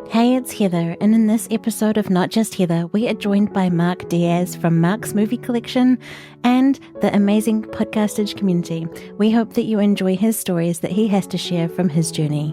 Hey, it's Heather, and in this episode of Not Just Heather, we are joined by Mark Diaz from Mark's Movie Collection and the amazing podcastage community. We hope that you enjoy his stories that he has to share from his journey.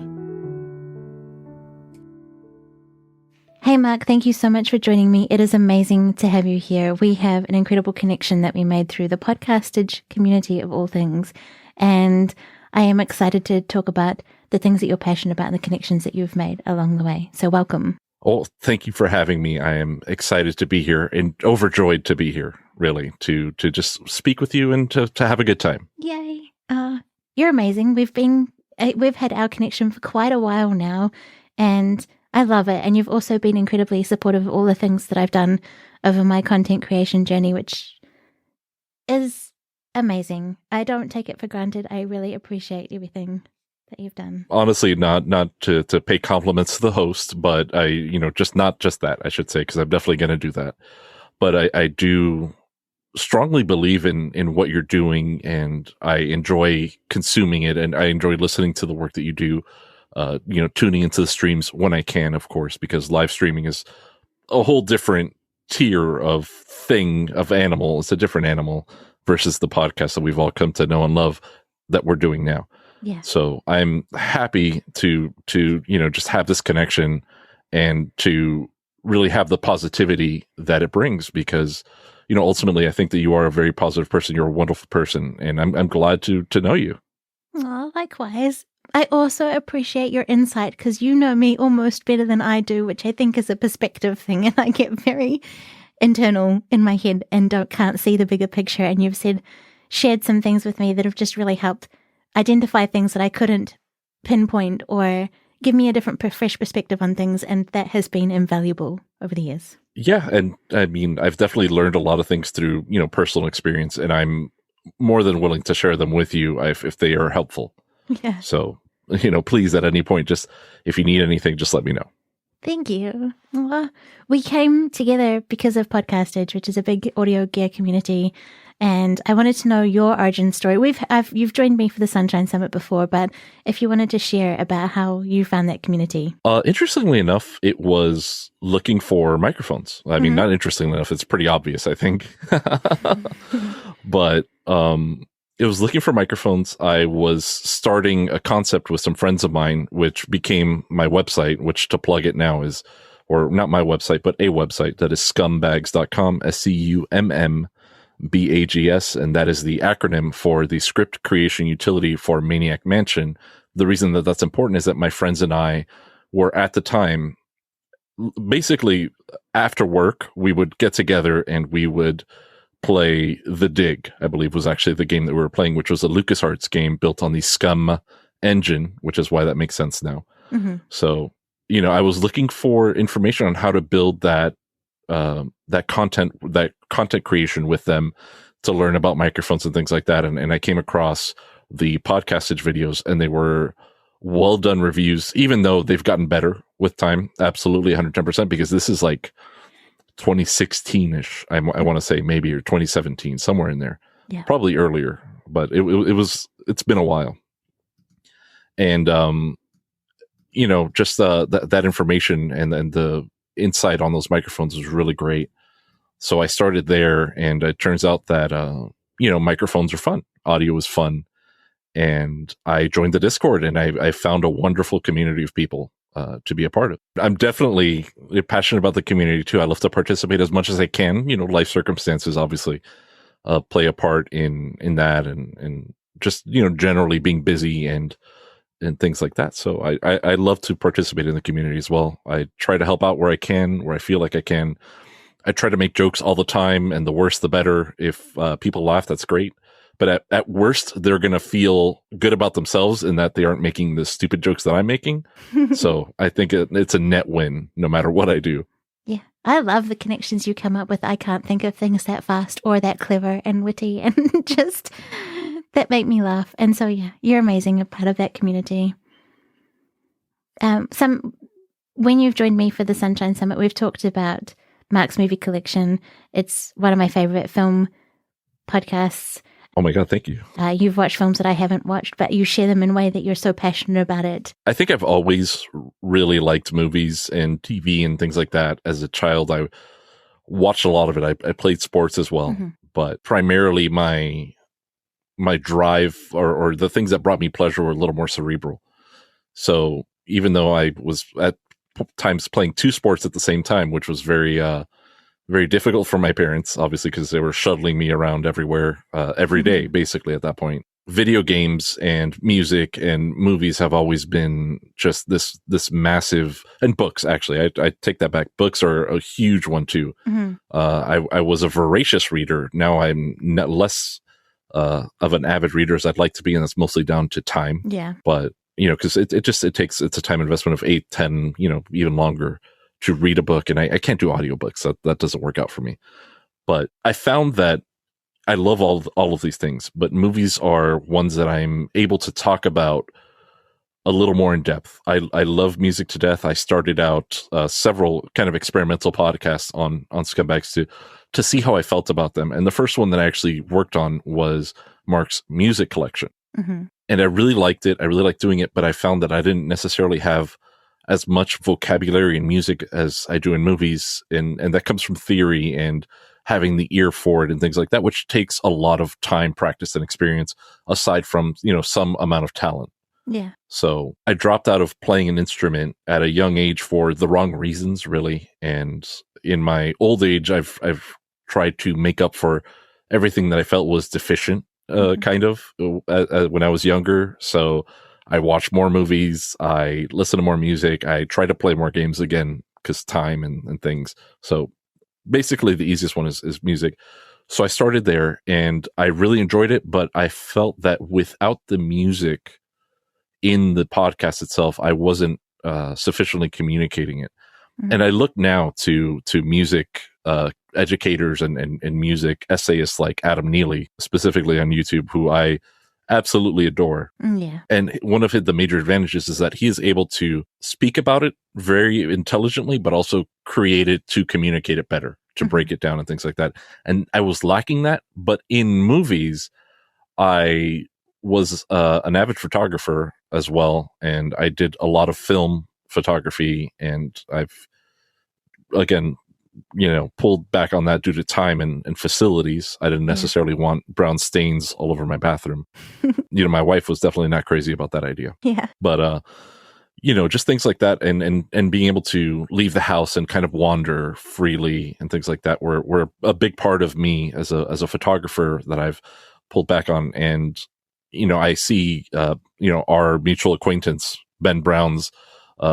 Hey Mark, thank you so much for joining me. It is amazing to have you here. We have an incredible connection that we made through the podcastage community of all things, and I am excited to talk about the things that you're passionate about and the connections that you've made along the way. So welcome. Oh, thank you for having me. I am excited to be here and overjoyed to be here, really, to just speak with you and to have a good time. Yay. You're amazing. We've had our connection for quite a while now, and I love it. And you've also been incredibly supportive of all the things that I've done over my content creation journey, which is amazing. I don't take it for granted. I really appreciate everything that you've done. Honestly, not to pay compliments to the host, but not just that, I should say, because I'm definitely going to do that. But I do strongly believe in what you're doing, and I enjoy consuming it, and I enjoy listening to the work that you do. Tuning into the streams when I can, of course, because live streaming is a whole different tier of animal. It's a different animal versus the podcast that we've all come to know and love that we're doing now. Yeah. So I'm happy to just have this connection and to really have the positivity that it brings, because ultimately I think that you are a very positive person. You're a wonderful person, and I'm glad to know you. Oh, likewise. I also appreciate your insight, because you know me almost better than I do, which I think is a perspective thing, and I get very internal in my head and can't see the bigger picture. And you've shared some things with me that have just really helped identify things that I couldn't pinpoint or give me a different fresh perspective on things, and that has been invaluable over the years. Yeah, and I mean, I've definitely learned a lot of things through personal experience, and I'm more than willing to share them with you if they are helpful. Yeah. So, please, at any point, just if you need anything, just let me know. Thank you. Well, we came together because of Podcastage, which is a big audio gear community, and I wanted to know your origin story. You've joined me for the Sunshine Summit before, but if you wanted to share about how you found that community. Interestingly enough, it was looking for microphones. I mean, not interestingly enough, it's pretty obvious, I think. But it was looking for microphones. I was starting a concept with some friends of mine, which became my website, which, to plug it now, is, or not my website, but a website that is scumbags.com, SCUMMBAGS, and that is the acronym for the script creation utility for Maniac Mansion. The reason that that's important is that my friends and I were, at the time, basically after work, we would get together and we would play The Dig, I believe was actually the game that we were playing, which was a LucasArts game built on the Scum engine, which is why that makes sense now. Mm-hmm. So, I was looking for information on how to build that content creation with them, to learn about microphones and things like that. And I came across the podcastage videos, and they were well done reviews, even though they've gotten better with time. Absolutely 110%, because this is like 2016-ish, I want to say, maybe, or 2017, somewhere in there. Yeah. Probably earlier, but it's been a while. And, just that information and the insight on those microphones was really great. So I started there, and it turns out that, microphones are fun. Audio is fun. And I joined the Discord, and I found a wonderful community of people to be a part of. I'm definitely passionate about the community too. I love to participate as much as I can. Life circumstances obviously play a part in that, and just generally being busy and things like that. So I love to participate in the community as well. I try to help out where I can, where I feel like I can. I try to make jokes all the time, and the worse the better. If people laugh, that's great. But at worst, they're going to feel good about themselves in that they aren't making the stupid jokes that I'm making. So I think it's a net win no matter what I do. Yeah. I love the connections you come up with. I can't think of things that fast or that clever and witty and just that make me laugh. And so, yeah, you're amazing, a part of that community. When you've joined me for the Sunshine Summit, we've talked about Mark's Movie Collection. It's one of my favorite film podcasts. Oh my God, thank you. You've watched films that I haven't watched, but you share them in a way that you're so passionate about it. I think I've always really liked movies and TV and things like that. As a child, I watched a lot of it. I played sports as well, but primarily my drive or the things that brought me pleasure were a little more cerebral. So even though I was at times playing two sports at the same time, which was very difficult for my parents, obviously, because they were shuttling me around everywhere, every day, basically at that point. Video games and music and movies have always been just this massive, and books, actually, I take that back. Books are a huge one too. I was a voracious reader. Now I'm less of an avid reader as I'd like to be, and that's mostly down to time. Yeah. But, because it's a time investment of 8, 10, even longer to read a book, and I can't do audiobooks. That doesn't work out for me. But I found that I love all of these things, but movies are ones that I'm able to talk about a little more in depth. I love music to death. I started out several kind of experimental podcasts on Scumbags to see how I felt about them. And the first one that I actually worked on was Mark's music collection. And I really liked it. I really liked doing it, but I found that I didn't necessarily have as much vocabulary in music as I do in movies. And that comes from theory and having the ear for it and things like that, which takes a lot of time, practice, and experience aside from, some amount of talent. Yeah. So I dropped out of playing an instrument at a young age for the wrong reasons, really. And in my old age, I've tried to make up for everything that I felt was deficient, kind of, when I was younger. So I watch more movies, I listen to more music, I try to play more games again, because time and things. So basically the easiest one is music. So I started there and I really enjoyed it, but I felt that without the music in the podcast itself, I wasn't sufficiently communicating it. And I look now to music educators and music essayists like Adam Neely, specifically on YouTube, who I absolutely adore. Yeah. And one of the major advantages is that he is able to speak about it very intelligently, but also create it to communicate it better, to break it down and things like that. And I was lacking that. But in movies, I was an avid photographer as well. And I did a lot of film photography, and I've, again, pulled back on that due to time and facilities. I didn't necessarily want brown stains all over my bathroom. My wife was definitely not crazy about that idea. Yeah. But, just things like that, and being able to leave the house and kind of wander freely and things like that were a big part of me as a photographer that I've pulled back on. And, I see, our mutual acquaintance, Ben Brown's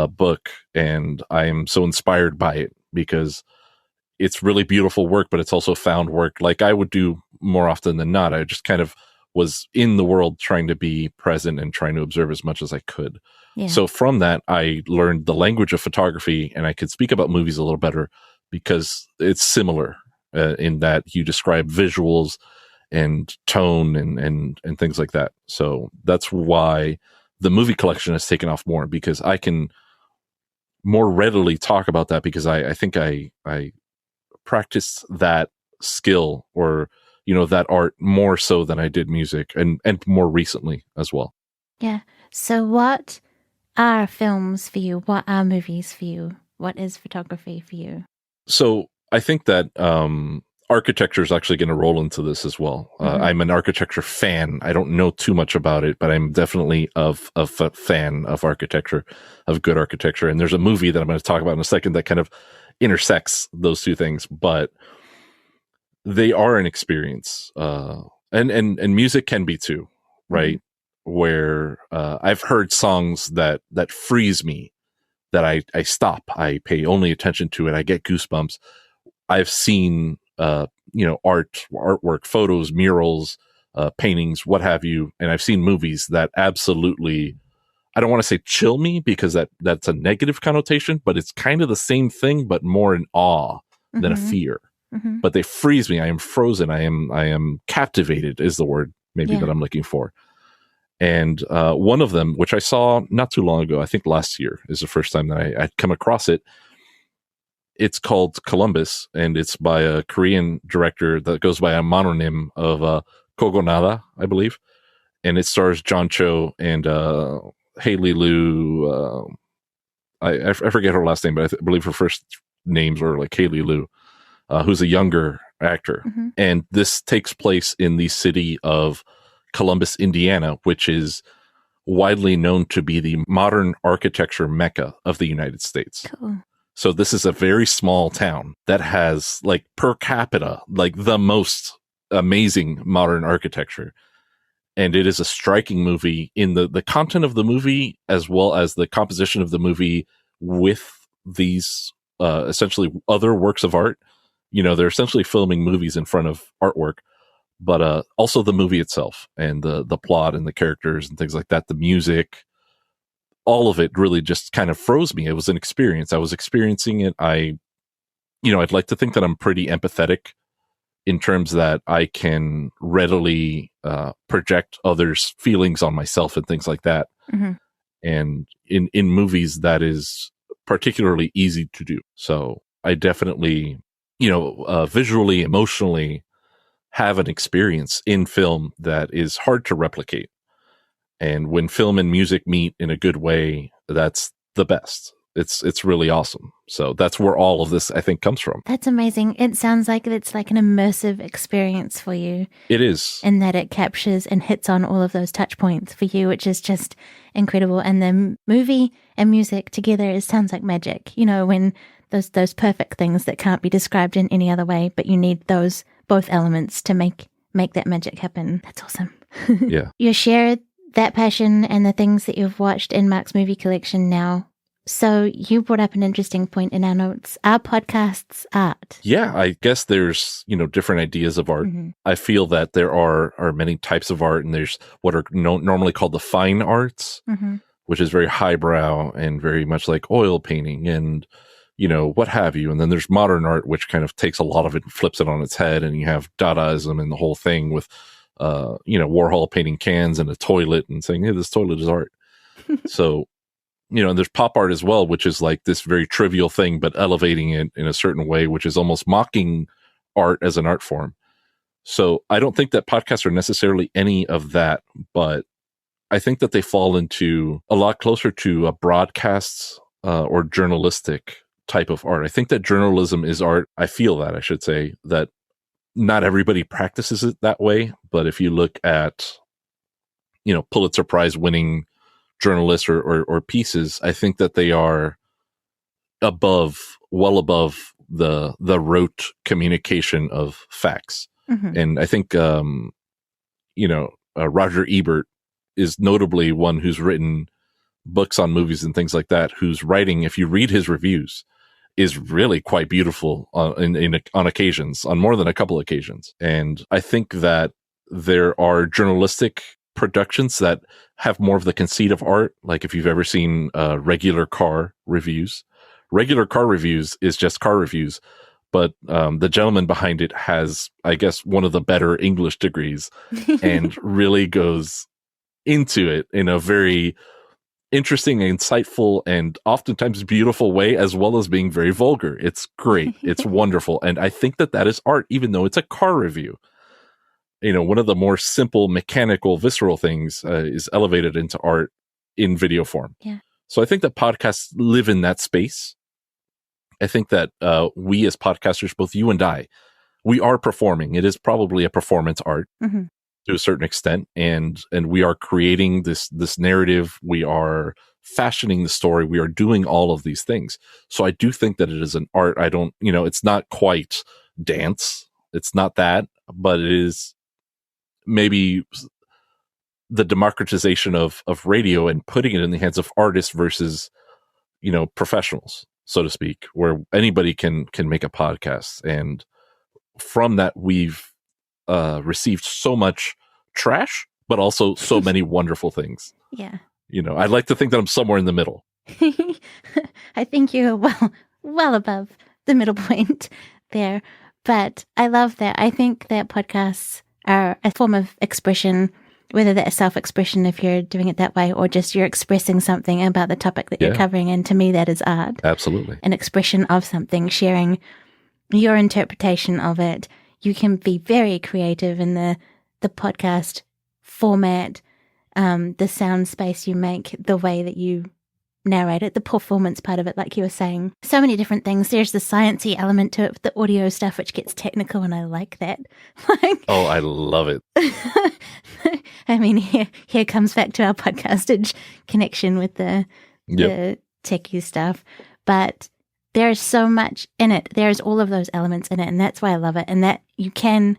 book, and I am so inspired by it because it's really beautiful work, but it's also found work like I would do more often than not. I just kind of was in the world trying to be present and trying to observe as much as I could. Yeah. So from that, I learned the language of photography, and I could speak about movies a little better because it's similar in that you describe visuals and tone and things like that. So that's why the movie collection has taken off more, because I can more readily talk about that, because I think I practiced that skill or that art more so than I did music, and more recently as well. Yeah. So what are films for you? What are movies for you? What is photography for you? So I think that architecture is actually going to roll into this as well. I'm an architecture fan. I don't know too much about it, but I'm definitely a fan of architecture, of good architecture. And there's a movie that I'm going to talk about in a second that kind of intersects those two things, but they are an experience. And music can be too, right? Where I've heard songs that freeze me, that I stop, I pay only attention to it, I get goosebumps. I've seen artwork, photos, murals, paintings, what have you, and I've seen movies that absolutely, I don't want to say chill me, because that's a negative connotation, but it's kind of the same thing, but more in awe than a fear. But they freeze me. I am frozen. I am captivated is the word maybe that I'm looking for. And one of them, which I saw not too long ago, I think last year is the first time that I'd come across it. It's called Columbus, and it's by a Korean director that goes by a mononym of Kogonada, I believe. And it stars John Cho and Haley Lu. I forget her last name, but I believe her first names are like Haley Lu, who's a younger actor. Mm-hmm. And this takes place in the city of Columbus, Indiana, which is widely known to be the modern architecture mecca of the United States. Cool. So this is a very small town that has, like, per capita, like the most amazing modern architecture. And it is a striking movie in the content of the movie, as well as the composition of the movie with these essentially other works of art. You know, they're essentially filming movies in front of artwork, but also the movie itself and the plot and the characters and things like that, the music, all of it really just kind of froze me. It was an experience. I was experiencing it. I'd like to think that I'm pretty empathetic in terms that I can readily project others' feelings on myself and things like that. Mm-hmm. And in movies, that is particularly easy to do. So I definitely, visually, emotionally have an experience in film that is hard to replicate. And when film and music meet in a good way, that's the best. It's really awesome. So that's where all of this, I think, comes from. That's amazing. It sounds like it's like an immersive experience for you. It is. In that it captures and hits on all of those touch points for you, which is just incredible. And the movie and music together, it sounds like magic. You know, when those perfect things that can't be described in any other way, but you need those both elements to make that magic happen. That's awesome. Yeah. You share that passion and the things that you've watched in Mark's movie collection now. So you brought up an interesting point in our notes. Are podcasts art? Yeah, I guess there's, different ideas of art. Mm-hmm. I feel that there are many types of art, and there's what are normally called the fine arts, mm-hmm. which is very highbrow and very much like oil painting and, what have you. And then there's modern art, which kind of takes a lot of it and flips it on its head. And you have Dadaism and the whole thing with, Warhol painting cans in a toilet and saying, hey, this toilet is art. So, and there's pop art as well, which is like this very trivial thing, but elevating it in a certain way, which is almost mocking art as an art form. So I don't think that podcasts are necessarily any of that, but I think that they fall into a lot closer to a broadcasts or journalistic type of art. I think that journalism is art. I feel that, I should say, that not everybody practices it that way. But if you look at, Pulitzer Prize winning journalists or pieces, I think that they are well above the rote communication of facts. Mm-hmm. And I think, Roger Ebert is notably one who's written books on movies and things like that, whose writing, if you read his reviews, is really quite beautiful on occasions, on more than a couple occasions. And I think that there are journalistic productions that have more of the conceit of art. Like if you've ever seen regular car reviews is just car reviews, but the gentleman behind it has, I guess, one of the better English degrees and really goes into it in a very interesting, insightful, and oftentimes beautiful way, as well as being very vulgar. It's great. It's wonderful. And I think that is art, even though it's a car review. One of the more simple, mechanical, visceral things is elevated into art in video form. Yeah. So I think that podcasts live in that space. I think that we as podcasters, both you and I, we are performing. It is probably a performance art mm-hmm. to a certain extent. And we are creating this narrative. We are fashioning the story. We are doing all of these things. So I do think that it is an art. I don't, it's not quite dance. It's not that, but it is maybe the democratization of radio and putting it in the hands of artists versus, professionals, so to speak, where anybody can make a podcast. And from that, we've received so much trash, but also so many wonderful things. Yeah. I'd like to think that I'm somewhere in the middle. I think you're well above the middle point there. But I love that. I think that podcasts are a form of expression, whether that's self-expression if you're doing it that way, or just you're expressing something about the topic that you're covering. And to me, that is art. Absolutely. An expression of something, sharing your interpretation of it. You can be very creative in the the podcast format, the sound space you make, the way that you narrate it, the performance part of it, like you were saying. So many different things. There's the sciencey element to it with the audio stuff, which gets technical, and I like that. Like, Oh, I love it. I mean, here comes back to our podcastage connection with the techie stuff. But there is so much in it. There's all of those elements in it, and that's why I love it. And that you can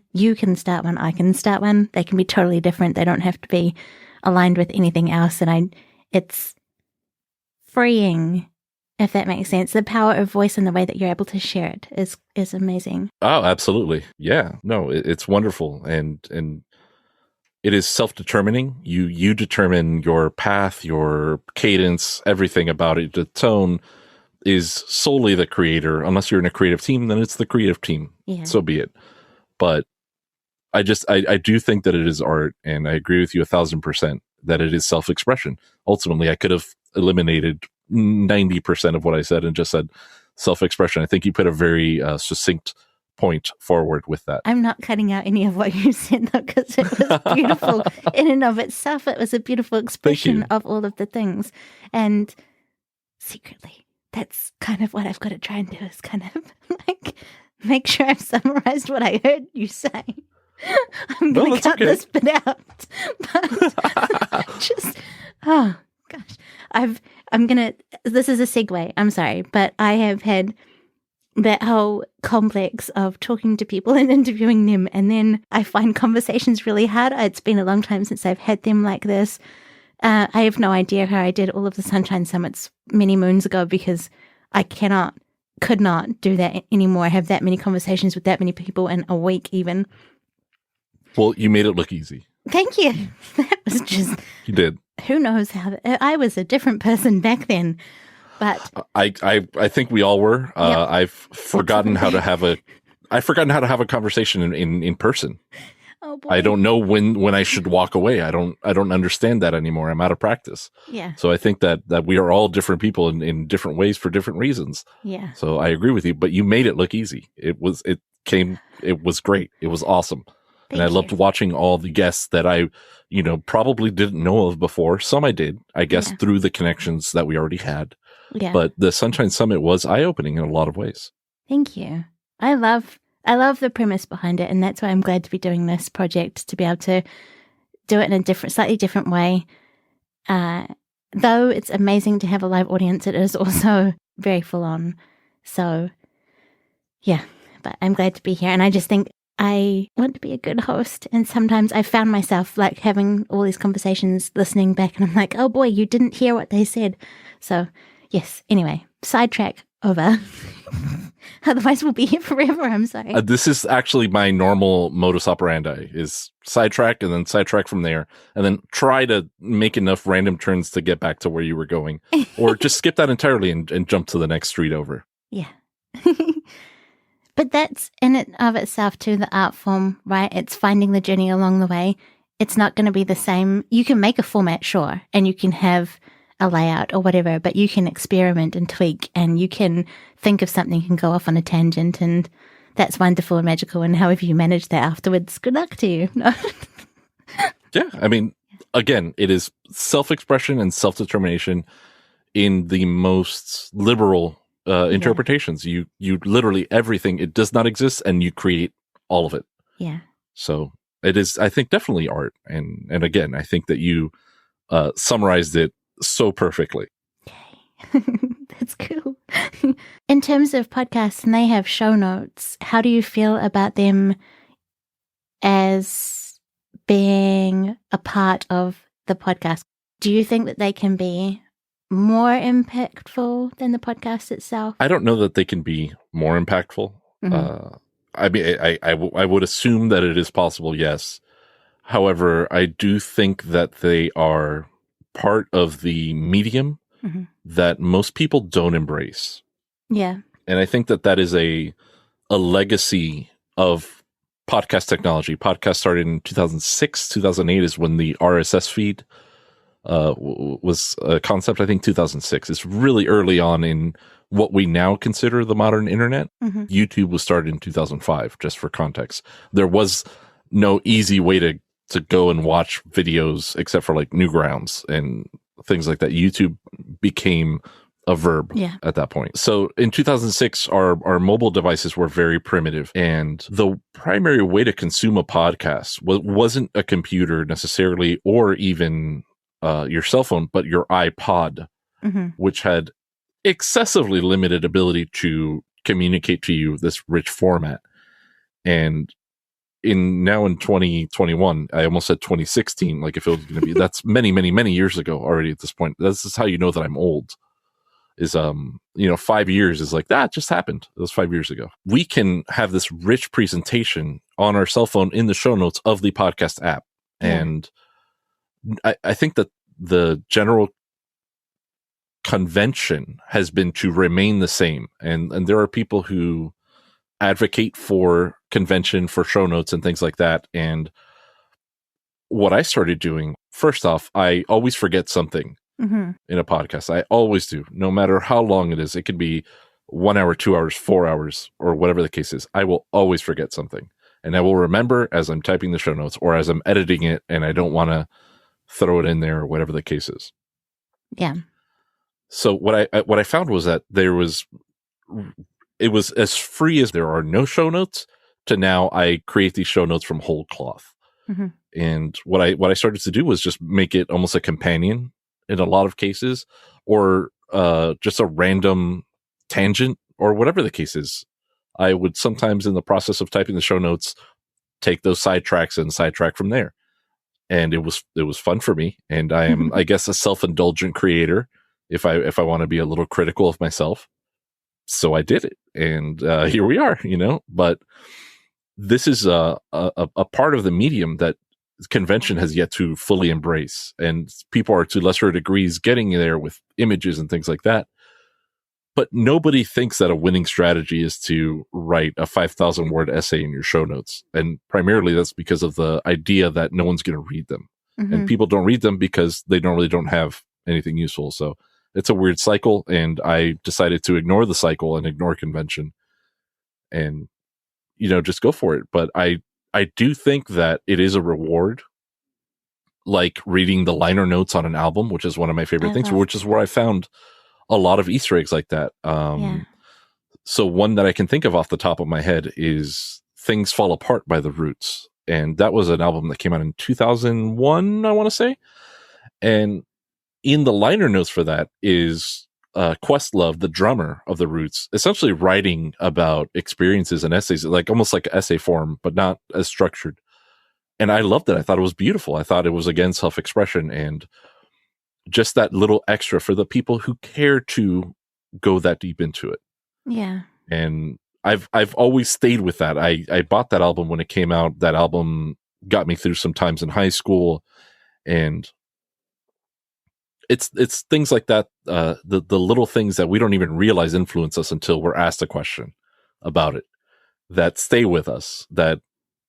start one, I can start one. They can be totally different. They don't have to be aligned with anything else. And it's freeing, if that makes sense. The power of voice and the way that you're able to share it is amazing. Oh, absolutely. Yeah. No, it's wonderful. And it is self-determining. You determine your path, your cadence, everything about it. The tone is solely the creator. Unless you're in a creative team, then it's the creative team. Yeah. So be it. But I do think that it is art, and I agree with you 1,000% that it is self-expression. Ultimately, I could have eliminated 90% of what I said and just said self-expression. I think you put a very succinct point forward with that. I'm not cutting out any of what you said, though, because it was beautiful in and of itself. It was a beautiful expression of all of the things. And secretly, that's kind of what I've got to try and do, is kind of like make sure I've summarized what I heard you say. I'm going to cut this bit out. But oh gosh, this is a segue, I'm sorry, but I have had that whole complex of talking to people and interviewing them, and then I find conversations really hard. It's been a long time since I've had them like this. I have no idea how I did all of the Sunshine Summits many moons ago, because I could not do that anymore. I have that many conversations with that many people in a week even. Well, you made it look easy. Thank you. That was just... You did. Who knows how... I was a different person back then, but... I think we all were. Yep. I've forgotten how to have a conversation in person. Oh boy. I don't know when I should walk away. I don't understand that anymore. I'm out of practice. Yeah. So I think that we are all different people in different ways for different reasons. Yeah. So I agree with you, but you made it look easy. It was great. It was awesome. And I loved watching all the guests that I, probably didn't know of before. Some I did, I guess, through the connections that we already had. Yeah. But the Sunshine Summit was eye-opening in a lot of ways. Thank you. I love the premise behind it, and that's why I'm glad to be doing this project, to be able to do it in a slightly different way. Though it's amazing to have a live audience, it is also very full on. So, yeah, but I'm glad to be here, and I just think I want to be a good host, and sometimes I found myself like having all these conversations, listening back, and I'm like, oh boy, you didn't hear what they said. So, yes, anyway, sidetrack over. Otherwise, we'll be here forever. I'm sorry. This is actually my normal modus operandi, is sidetrack and then sidetrack from there, and then try to make enough random turns to get back to where you were going, or just skip that entirely and jump to the next street over. Yeah. But that's in and of itself too, the art form, right? It's finding the journey along the way. It's not going to be the same. You can make a format, sure, and you can have a layout or whatever, but you can experiment and tweak, and you can think of something and go off on a tangent, and that's wonderful and magical. And however you manage that afterwards, good luck to you. No? Yeah, I mean, again, it is self-expression and self-determination in the most liberal interpretations. You literally everything, it does not exist, and you create all of it. Yeah. So it is, I think, definitely art. And again, I think that you summarized it so perfectly. Okay. That's cool. In terms of podcasts, and they have show notes, how do you feel about them as being a part of the podcast? Do you think that they can be more impactful than the podcast itself? I don't know that they can be more impactful. Mm-hmm. I mean, I would assume that it is possible, yes. However, I do think that they are part of the medium that most people don't embrace. Yeah. And I think that is a legacy of podcast technology. Podcast started in 2006, 2008 is when the RSS feed was a concept. I think 2006. It's really early on in what we now consider the modern internet. YouTube was started in 2005, just for context. There was no easy way to to go and watch videos except for like Newgrounds and things like that. YouTube became a verb at that point. So in 2006, our mobile devices were very primitive, and the primary way to consume a podcast wasn't a computer necessarily, or even your cell phone, but your iPod, which had excessively limited ability to communicate to you this rich format. And now in 2021, I almost said 2016, like if it was going to be, that's many, many, many years ago already at this point. This is how you know that I'm old. Is 5 years is like that just happened. It was 5 years ago. We can have this rich presentation on our cell phone in the show notes of the podcast app. And I think that the general convention has been to remain the same. And there are people who advocate for convention, for show notes and things like that. And what I started doing, first off, I always forget something in a podcast. I always do, no matter how long it is. It could be 1 hour, 2 hours, 4 hours, or whatever the case is. I will always forget something. And I will remember as I'm typing the show notes or as I'm editing it and I don't want to throw it in there or whatever the case is. Yeah. So what I found was that it was as free as there are no show notes to now I create these show notes from whole cloth. And what I started to do was just make it almost a companion in a lot of cases, or just a random tangent or whatever the case is. I would sometimes in the process of typing the show notes, take those sidetracks and sidetrack from there. And it was fun for me. And I am, I guess, a self-indulgent creator if I want to be a little critical of myself. So I did it. And here we are, but this is a part of the medium that convention has yet to fully embrace, and people are to lesser degrees getting there with images and things like that. But nobody thinks that a winning strategy is to write a 5,000 word essay in your show notes. And primarily that's because of the idea that no one's going to read them. And people don't read them because they normally don't have anything useful. So it's a weird cycle. And I decided to ignore the cycle and ignore convention and, just go for it. But I do think that it is a reward, like reading the liner notes on an album, which is one of my favorite things, which is where I found a lot of Easter eggs like that. So one that I can think of off the top of my head is Things Fall Apart by The Roots. And that was an album that came out in 2001, I want to say. And in the liner notes for that is Questlove, the drummer of The Roots, essentially writing about experiences and essays, like almost like essay form, but not as structured. And I loved it. I thought it was beautiful. I thought it was, again, self-expression and just that little extra for the people who care to go that deep into it. Yeah. And I've always stayed with that. I bought that album when it came out. That album got me through some times in high school, and it's things like that, the little things that we don't even realize influence us until we're asked a question about it, that stay with us, that,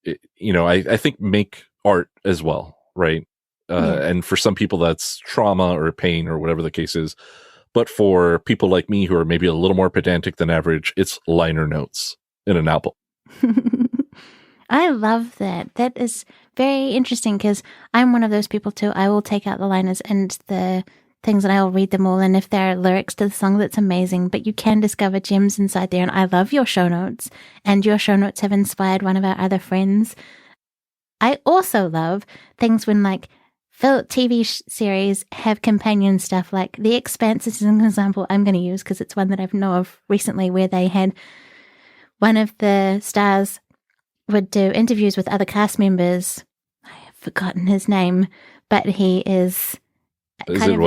I think make art as well, right? And for some people that's trauma or pain or whatever the case is. But for people like me who are maybe a little more pedantic than average, it's liner notes in an album. I love that. That is very interesting because I'm one of those people too. I will take out the liners and the things and I'll read them all. And if there are lyrics to the song, that's amazing. But you can discover gems inside there. And I love your show notes. And your show notes have inspired one of our other friends. I also love things when TV series have companion stuff, like The Expanse is an example I'm going to use because it's one that I've known of recently, where they had one of the stars would do interviews with other cast members. I have forgotten his name, but he is... Is it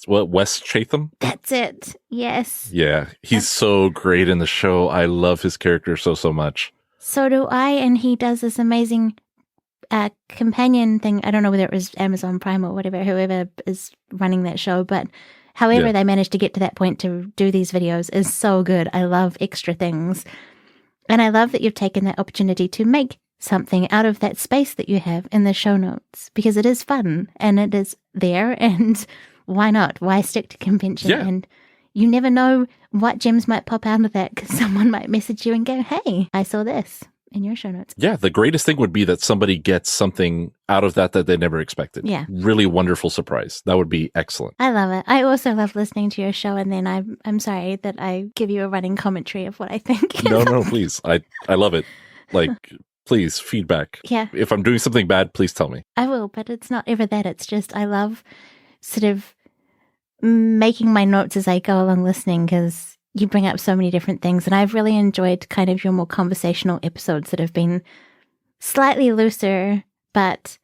Wes Chatham? That's it. Yes. Yeah, he's so great in the show. I love his character so much. So do I, and he does this amazing companion thing. I don't know whether it was Amazon Prime or whatever, whoever is running that show, but however they managed to get to that point to do these videos is so good. I love extra things. And I love that you've taken that opportunity to make something out of that space that you have in the show notes, because it is fun and it is there, and why not? Why stick to convention? Yeah. And you never know what gems might pop out of that, because someone might message you and go, hey, I saw this. in your show notes. Yeah, the greatest thing would be that somebody gets something out of that they never expected. Yeah. Really wonderful surprise. That would be excellent. I love it. I also love listening to your show, and then I'm sorry that I give you a running commentary of what I think. No, please. I love it. Like, please, feedback. Yeah. If I'm doing something bad, please tell me. I will, but it's not ever that. It's just I love sort of making my notes as I go along listening, because you bring up so many different things, and I've really enjoyed kind of your more conversational episodes that have been slightly looser, but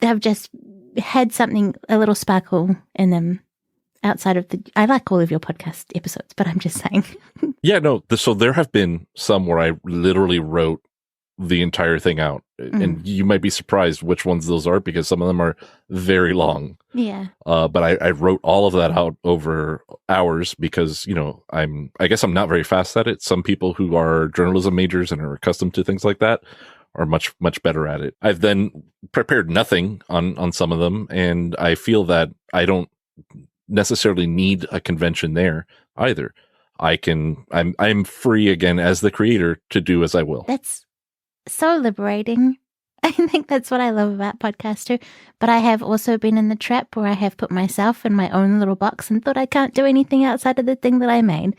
have just had something, a little sparkle in them outside of I like all of your podcast episodes, but I'm just saying. Yeah, no. So there have been some where I literally wrote the entire thing out, and you might be surprised which ones those are, because some of them are very long. Yeah. But I wrote all of that out over hours because, I guess I'm not very fast at it. Some people who are journalism majors and are accustomed to things like that are much, much better at it. I've then prepared nothing on some of them, and I feel that I don't necessarily need a convention there either. I'm free again as the creator to do as I will. That's so liberating. I think that's what I love about podcasts too. But I have also been in the trap where I have put myself in my own little box and thought I can't do anything outside of the thing that I made,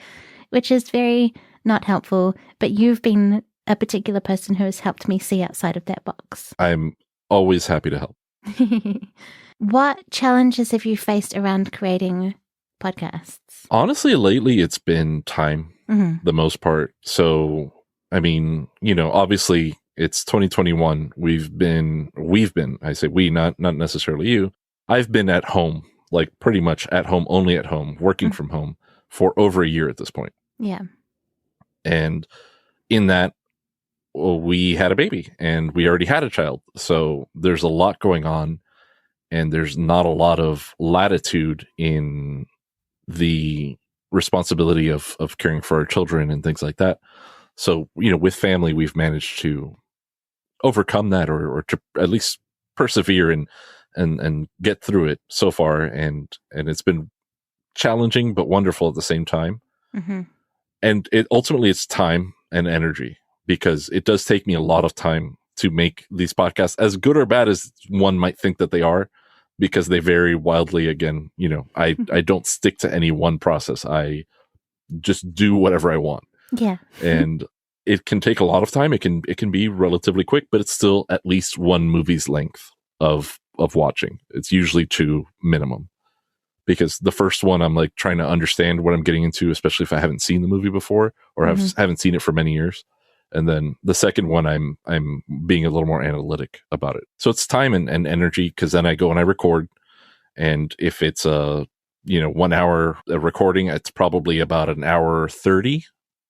which is very not helpful. But you've been a particular person who has helped me see outside of that box. I'm always happy to help. What challenges have you faced around creating podcasts? Honestly, lately it's been time, the most part. So, I mean, obviously it's 2021. We've been, I say we, not necessarily you. I've been at home, like pretty much at home, only at home, working from home for over a year at this point. Yeah. And in that, we had a baby and we already had a child. So there's a lot going on, and there's not a lot of latitude in the responsibility of caring for our children and things like that. So, with family, we've managed to overcome that, or to at least persevere and get through it so far. And it's been challenging, but wonderful at the same time. Mm-hmm. And ultimately it's time and energy, because it does take me a lot of time to make these podcasts, as good or bad as one might think that they are, because they vary wildly. Again, I don't stick to any one process. I just do whatever I want. Yeah. And it can take a lot of time. It can be relatively quick, but it's still at least one movie's length of watching. It's usually 2 minimum, because the first one I'm like trying to understand what I'm getting into, especially if I haven't seen the movie before or haven't seen it for many years. And then the second one, I'm being a little more analytic about it. So it's time and energy, because then I go and I record. And if it's a 1 hour recording, it's probably about an hour 30,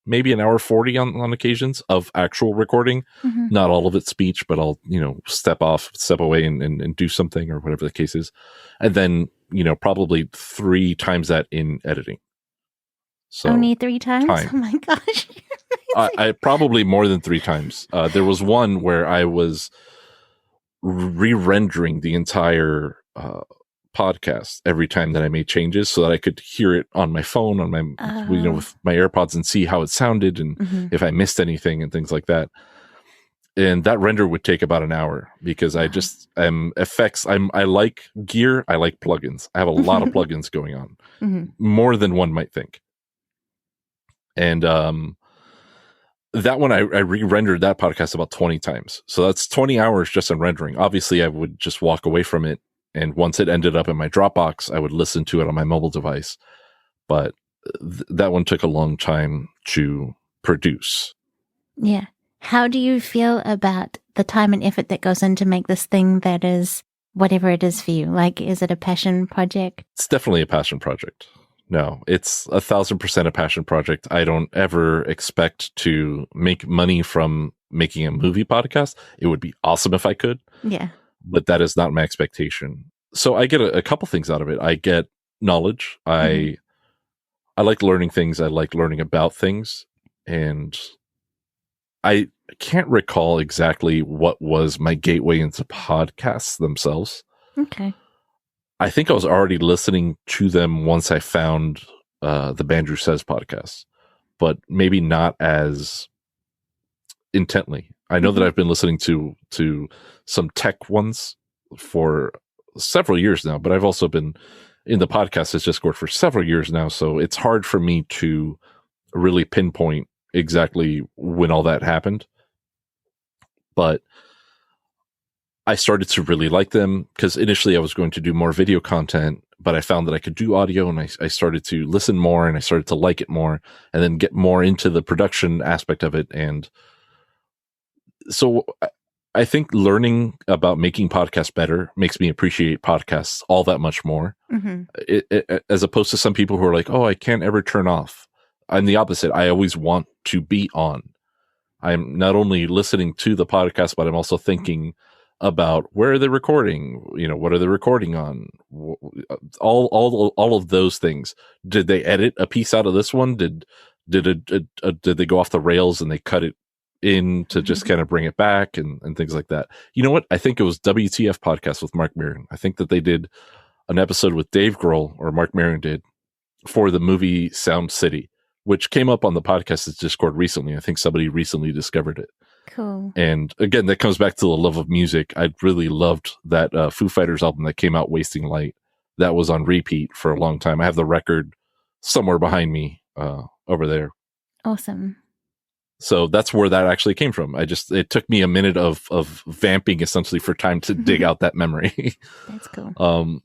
maybe an hour 40 on occasions of actual recording. Mm-hmm. Not all of it speech, but I'll step away and do something, or whatever the case is. And then probably 3 times that in editing. So only 3 times? Oh my gosh. I probably more than 3 times. There was one where I was re-rendering the entire podcast every time that I made changes, so that I could hear it on my phone, on my with my AirPods, and see how it sounded, and if I missed anything and things like that. And that render would take about an hour, because I just effects. I like gear. I like plugins. I have a lot of plugins going on, more than one might think. And that one, I re-rendered that podcast about 20 times. So that's 20 hours just in rendering. Obviously, I would just walk away from it. And once it ended up in my Dropbox, I would listen to it on my mobile device. But that one took a long time to produce. Yeah. How do you feel about the time and effort that goes in to make this thing that is whatever it is for you? Like, is it a passion project? It's definitely a passion project. No, it's 1,000% a passion project. I don't ever expect to make money from making a movie podcast. It would be awesome if I could. Yeah. But that is not my expectation. So I get a couple things out of it. I get knowledge. I like learning things. I like learning about things. And I can't recall exactly what was my gateway into podcasts themselves. Okay. I think I was already listening to them once I found the Bandrew Says podcast, but maybe not as intently. I know that I've been listening to some tech ones for several years now, but I've also been in the podcast Discord for several years now, so it's hard for me to really pinpoint exactly when all that happened. But I started to really like them because initially I was going to do more video content, but I found that I could do audio, and I started to listen more, and I started to like it more, and then get more into the production aspect of it. And so I think learning about making podcasts better makes me appreciate podcasts all that much more. As opposed to some people who are like, oh, I can't ever turn off. I'm the opposite. I always want to be on. I'm not only listening to the podcast, but I'm also thinking about where are they recording? What are they recording on? All of those things. Did they edit a piece out of this one? Did they go off the rails and they cut it in to just kind of bring it back and things like that? You know what? I think it was WTF podcast with Mark Maron. I think that they did an episode with Dave Grohl, or Mark Maron did, for the movie Sound City, which came up on the podcast Discord recently. I think somebody recently discovered it. Cool. And again, that comes back to the love of music. I really loved that Foo Fighters album that came out, Wasting Light. That was on repeat for a long time. I have the record somewhere behind me over there. Awesome. So that's where that actually came from. It took me a minute of vamping essentially for time to dig out that memory. That's cool.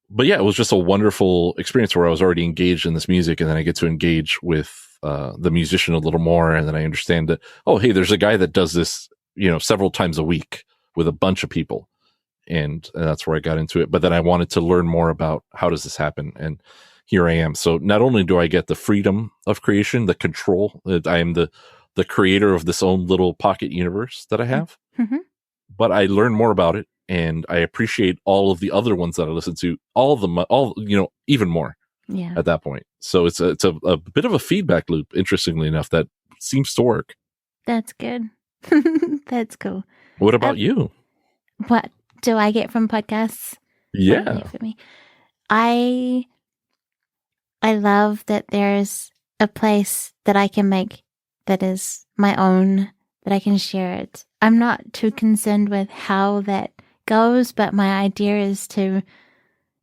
But yeah, it was just a wonderful experience where I was already engaged in this music, and then I get to engage with the musician a little more, and then I understand that, oh, hey, there's a guy that does this, several times a week with a bunch of people, and that's where I got into it. But then I wanted to learn more about how does this happen, and here I am. So not only do I get the freedom of creation, the control, I am the creator of this own little pocket universe that I have, but I learn more about it. And I appreciate all of the other ones that I listen to, even more. Yeah. At that point. So it's a bit of a feedback loop, interestingly enough, that seems to work. That's good. That's cool. What about you? What do I get from podcasts? Yeah. For me? I love that there's a place that I can make that is my own, that I can share it. I'm not too concerned with how that goes, but my idea is to,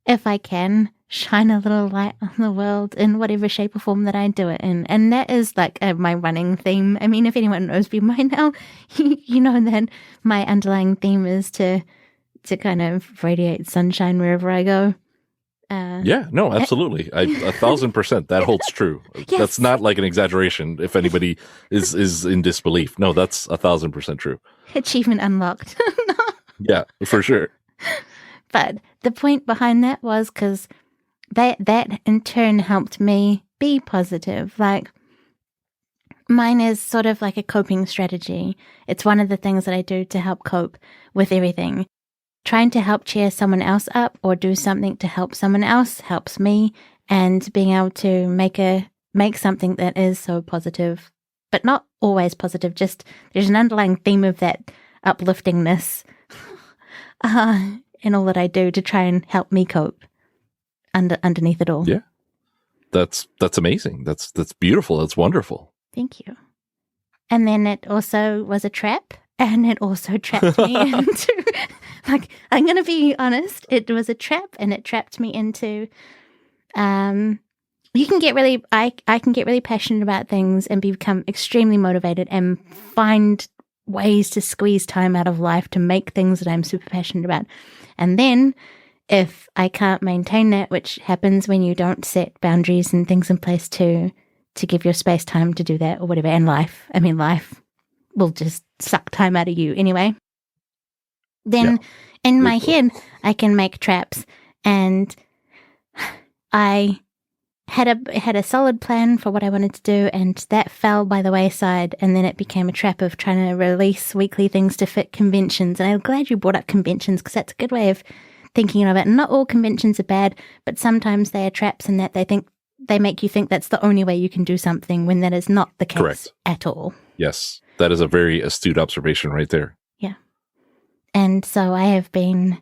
if I can, shine a little light on the world in whatever shape or form that I do it in. And that is like my running theme. I mean, if anyone knows me by now, you know that my underlying theme is to kind of radiate sunshine wherever I go. Yeah, no, absolutely. 1,000% that holds true. Yes. That's not like an exaggeration if anybody is in disbelief. No, that's 1,000% true. Achievement unlocked. Yeah, for sure. But the point behind that was because that in turn helped me be positive. Like, mine is sort of like a coping strategy. It's one of the things that I do to help cope with everything. Trying to help cheer someone else up or do something to help someone else helps me, and being able to make something that is so positive, but not always positive, just there's an underlying theme of that upliftingness in all that I do to try and help me cope underneath it all. Yeah. That's amazing. That's beautiful. That's wonderful. Thank you. And then it also was a trap, and it also trapped me into, like, I'm going to be honest, it was a trap, and it trapped me into, you can get really, I can get really passionate about things and become extremely motivated and find ways to squeeze time out of life to make things that I'm super passionate about. And then if I can't maintain that, which happens when you don't set boundaries and things in place to give your space time to do that or whatever, and life will just suck time out of you anyway. Then in my head, I can make traps, and I had a solid plan for what I wanted to do, and that fell by the wayside, and then it became a trap of trying to release weekly things to fit conventions. And I'm glad you brought up conventions, because that's a good way of thinking of it. And not all conventions are bad, but sometimes they are traps in that they make you think that's the only way you can do something, when that is not the case. Correct. At all. Yes, that is a very astute observation right there. Yeah. And so I have been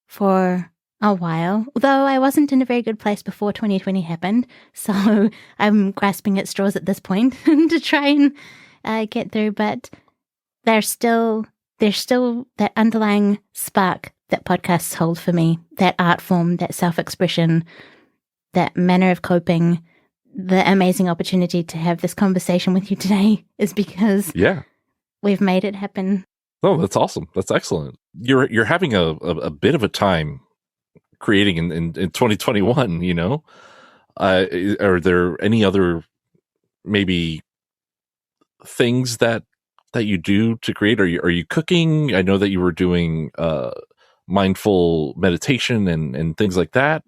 for a while, although I wasn't in a very good place before 2020 happened, so I'm grasping at straws at this point to try get through, but there's still that underlying spark that podcasts hold for me, that art form, that self-expression, that manner of coping. The amazing opportunity to have this conversation with you today is because we've made it happen. Oh, that's awesome. That's excellent. You're having a bit of a time creating in 2021, you know? Are there any other maybe things that you do to create? Are you cooking? I know that you were doing mindful meditation and things like that.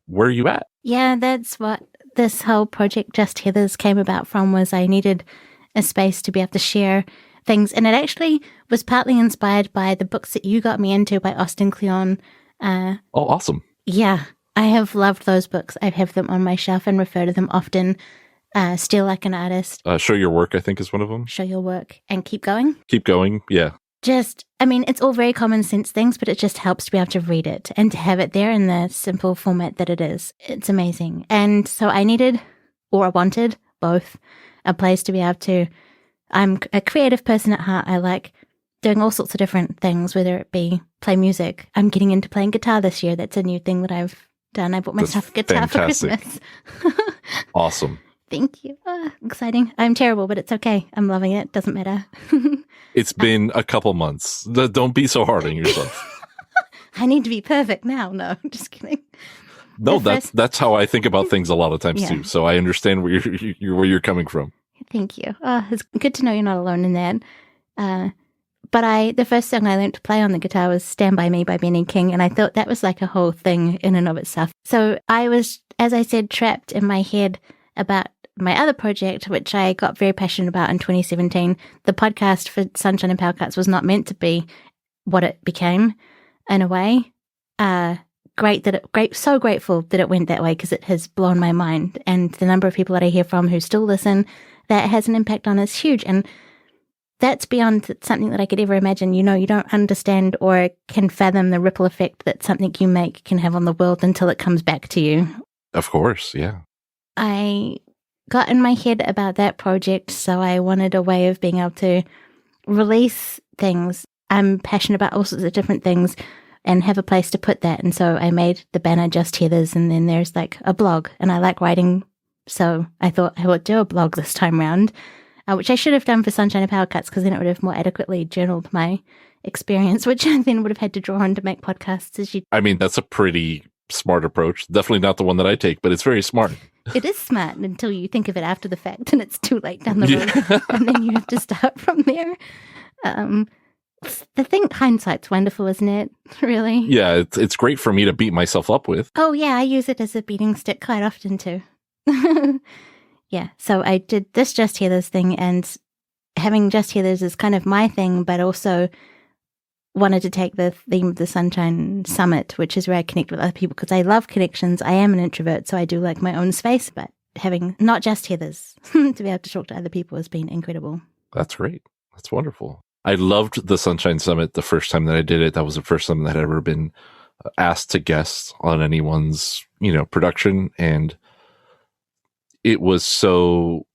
Where are you at? Yeah, that's what this whole project Just Heathers came about from, was I needed a space to be able to share things. And it actually was partly inspired by the books that you got me into by Austin Kleon. Oh, awesome. Yeah, I have loved those books. I have them on my shelf and refer to them often. Still Like an Artist. Show Your Work, I think, is one of them. Show Your Work and Keep Going. Keep Going, yeah. It's all very common sense things, but it just helps to be able to read it and to have it there in the simple format that it is. It's amazing. And so I wanted both, a place to be able to, I'm a creative person at heart. I like doing all sorts of different things, whether it be play music. I'm getting into playing guitar this year. That's a new thing that I've done. I bought myself a guitar for Christmas. Awesome. Thank you. Exciting. I'm terrible, but it's okay. I'm loving it. Doesn't matter. It's been a couple months. Don't be so hard on yourself. I need to be perfect now. No, I'm just kidding. No, that's how I think about things a lot of times too. So I understand where you're coming from. Thank you. It's good to know you're not alone in that. But the first song I learned to play on the guitar was Stand By Me by Benny King, and I thought that was like a whole thing in and of itself. So I was, as I said, trapped in my head about my other project, which I got very passionate about in 2017. The podcast for Sunshine and Power Cuts was not meant to be what it became, in a way. So grateful that it went that way, because it has blown my mind. And the number of people that I hear from who still listen, that has an impact on is huge. And that's beyond something that I could ever imagine. You know, you don't understand or can fathom the ripple effect that something you make can have on the world until it comes back to you. Of course, yeah. I got in my head about that project, so I wanted a way of being able to release things. I'm passionate about all sorts of different things and have a place to put that. And so I made the banner Just Heathers, and then there's like a blog, and I like writing, so I thought I would do a blog this time round, which I should have done for Sunshine and Power Cuts, because then it would have more adequately journaled my experience, which I then would have had to draw on to make podcasts. That's a pretty smart approach. Definitely not the one that I take, but it's very smart. It is smart until you think of it after the fact and it's too late down the road. And then you have to start from there. The thing, hindsight's wonderful, isn't it? Really? Yeah, it's great for me to beat myself up with. Oh, yeah, I use it as a beating stick quite often too. Yeah, so I did this Just Heathers thing, and having Just Heathers is kind of my thing, but also wanted to take the theme of the Sunshine Summit, which is where I connect with other people, because I love connections. I am an introvert, so I do like my own space, but having not just Heathers to be able to talk to other people has been incredible. That's great. That's wonderful. I loved the Sunshine Summit the first time that I did it. That was the first time that I'd ever been asked to guest on anyone's, production, and it was so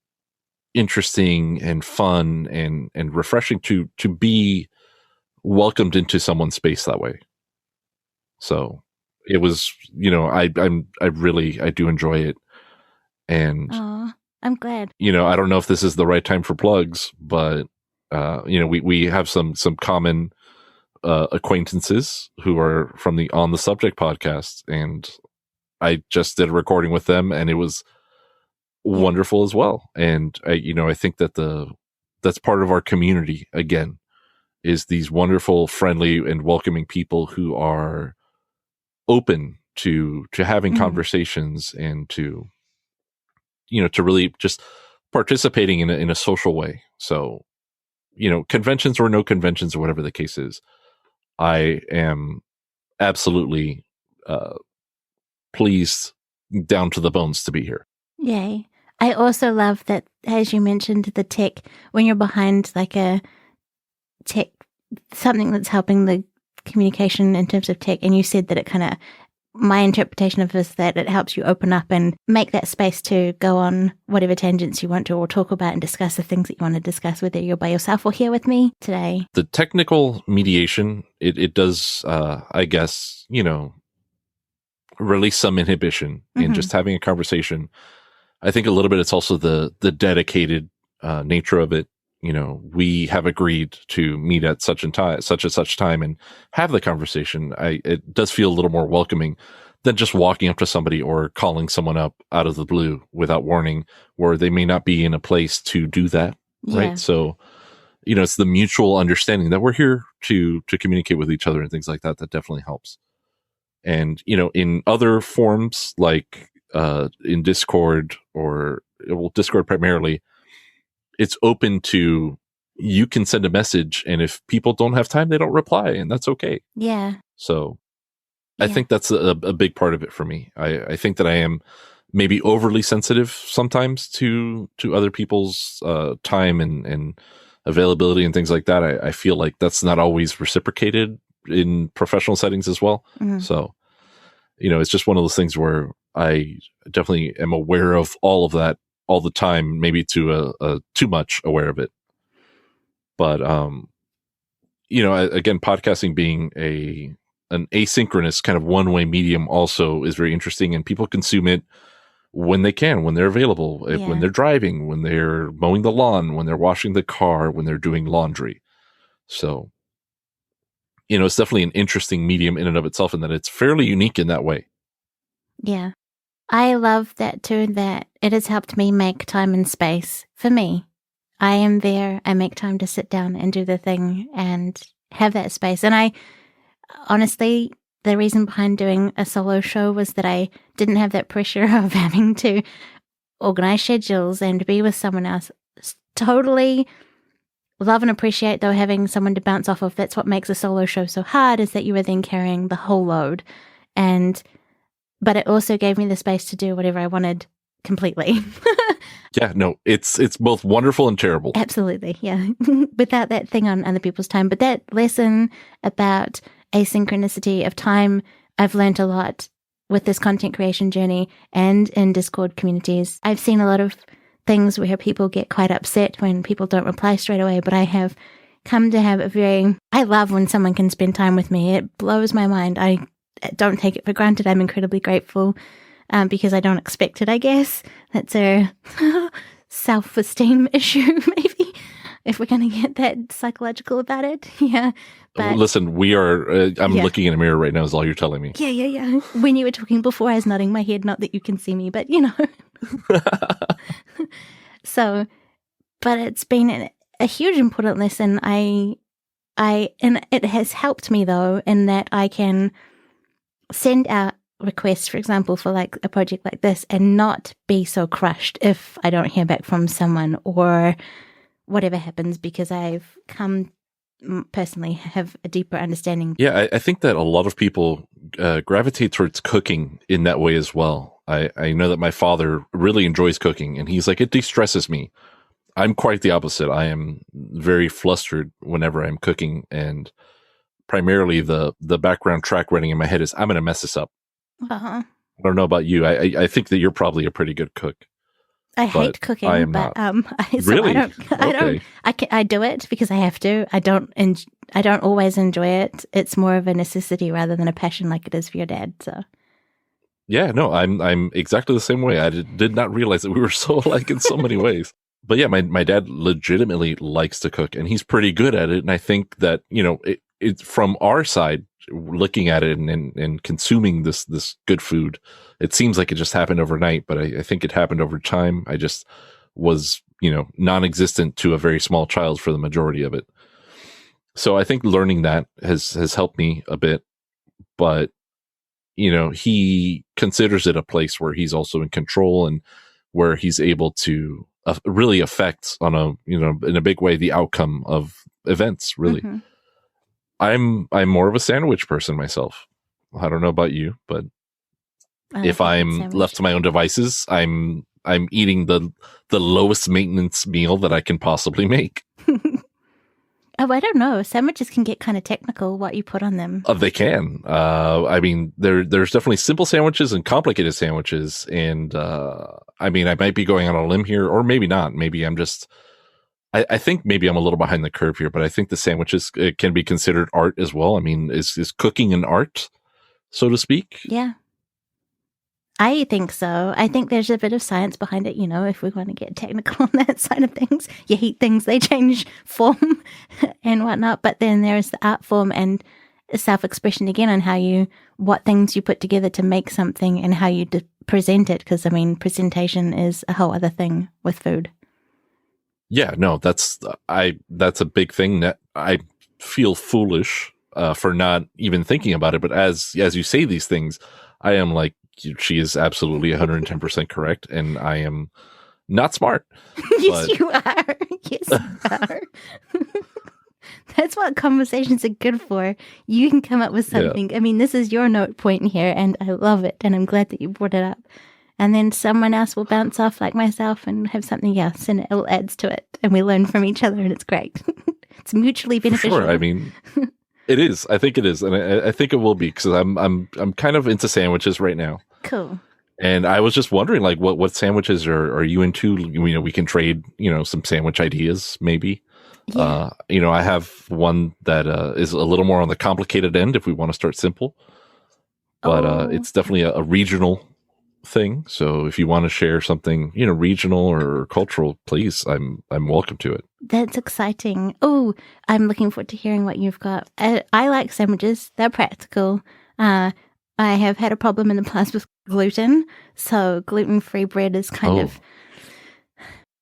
interesting and fun and refreshing to be welcomed into someone's space that way. So it was, I do enjoy it. And I'm glad. I don't know if this is the right time for plugs, but we have some common acquaintances who are from the On the Subject podcast, and I just did a recording with them, and it was wonderful as well. And I think that that's part of our community again, is these wonderful, friendly, and welcoming people who are open to having conversations and to really just participating in a social way. So, conventions or no conventions or whatever the case is, I am absolutely pleased down to the bones to be here. Yay. I also love that, as you mentioned, the tech, when you're behind like a tech, something that's helping the communication in terms of tech, and you said that it kind of my interpretation of this, that it helps you open up and make that space to go on whatever tangents you want to, or talk about and discuss the things that you want to discuss, whether you're by yourself or here with me today. The technical mediation, it does, I guess, release some inhibition in just having a conversation. I think a little bit it's also the dedicated nature of it. We have agreed to meet at such and such time and have the conversation. It does feel a little more welcoming than just walking up to somebody or calling someone up out of the blue without warning, where they may not be in a place to do that. Yeah. Right. So, it's the mutual understanding that we're here to communicate with each other and things like that. That definitely helps. And, in other forms, like in Discord Discord primarily, it's open to, you can send a message, and if people don't have time, they don't reply, and that's okay. Yeah. So I think that's a big part of it for me. I think that I am maybe overly sensitive sometimes to other people's time and availability and things like that. I feel like that's not always reciprocated in professional settings as well. So, it's just one of those things where I definitely am aware of all of that all the time, maybe to a too much aware of it. But, again, podcasting being an asynchronous kind of one-way medium also is very interesting, and people consume it when they can, when they're available, when they're driving, when they're mowing the lawn, when they're washing the car, when they're doing laundry. So, it's definitely an interesting medium in and of itself, and that it's fairly unique in that way. Yeah. I love that too, that it has helped me make time and space for me. I am there. I make time to sit down and do the thing and have that space. And I honestly, the reason behind doing a solo show was that I didn't have that pressure of having to organize schedules and be with someone else. Totally love and appreciate, though, having someone to bounce off of. That's what makes a solo show so hard, is that you are then carrying the whole load. But it also gave me the space to do whatever I wanted completely. Yeah, no, it's both wonderful and terrible. Absolutely, yeah. Without that thing on other people's time. But that lesson about asynchronicity of time, I've learned a lot with this content creation journey and in Discord communities. I've seen a lot of things where people get quite upset when people don't reply straight away, but I have come to have I love when someone can spend time with me. It blows my mind. I don't take it for granted. I'm incredibly grateful because I don't expect it, I guess. That's a self-esteem issue, maybe, if we're going to get that psychological about it. Yeah. But listen, we are, I'm looking in a mirror right now is all you're telling me. Yeah. When you were talking before, I was nodding my head, not that you can see me, but So, but it's been a huge important lesson. And it has helped me, though, in that I can send out requests, for example, for like a project like this, and not be so crushed if I don't hear back from someone or whatever happens, because I've come personally have a deeper understanding. Yeah, I think that a lot of people gravitate towards cooking in that way as well. I know that my father really enjoys cooking, and he's like, it de-stresses me. I'm quite the opposite. I am very flustered whenever I'm cooking, and primarily the background track running in my head is, I'm going to mess this up. Uh-huh. I don't know about you. I think that you're probably a pretty good cook. I hate cooking, I am but not. so Really? I do it because I have to. I don't always enjoy it. It's more of a necessity rather than a passion, like it is for your dad. So. Yeah, no, I'm exactly the same way. I did not realize that we were so alike in so many ways. But yeah, my dad legitimately likes to cook, and he's pretty good at it. And I think that, it's from our side, looking at it and consuming this good food, it seems like it just happened overnight, but I think it happened over time. I just was, non-existent to a very small child for the majority of it. So I think learning that has helped me a bit, but he considers it a place where he's also in control and where he's able to really affect on in a big way, the outcome of events, really. Mm-hmm. I'm more of a sandwich person myself. I don't know about you, but if I'm left to my own devices, I'm eating the lowest maintenance meal that I can possibly make. Oh, I don't know. Sandwiches can get kind of technical what you put on them. They can. I mean, there's definitely simple sandwiches and complicated sandwiches. And, I mean, I might be going on a limb here, or maybe not. Maybe I think maybe I'm a little behind the curve here, but I think the sandwiches can be considered art as well. I mean, is cooking an art, so to speak? Yeah. I think so. I think there's a bit of science behind it, if we want to get technical on that side of things. You heat things, they change form and whatnot. But then there's the art form and self-expression again on what things you put together to make something and how you present it. Because, I mean, presentation is a whole other thing with food. Yeah, no, that's a big thing that I feel foolish for not even thinking about it. But as you say these things, I am like, she is absolutely 110% correct, and I am not smart. Yes, you are. Yes, you are. That's what conversations are good for. You can come up with something. Yeah. I mean, this is your note point here, and I love it, and I'm glad that you brought it up. And then someone else will bounce off like myself and have something else, and it all adds to it, and we learn from each other, and it's great. It's mutually beneficial. Sure, I mean... It is. I think it is, and I think it will be, because I'm kind of into sandwiches right now. Cool. And I was just wondering, like, what sandwiches are you into? We can trade, some sandwich ideas, maybe. Yeah. I have one that is a little more on the complicated end if we want to start simple, but it's definitely a regional thing. So if you want to share something, regional or cultural, please, I'm welcome to it. That's exciting. Oh, I'm looking forward to hearing what you've got. I like sandwiches. They're practical. I have had a problem in the past with gluten, so gluten-free bread is kind of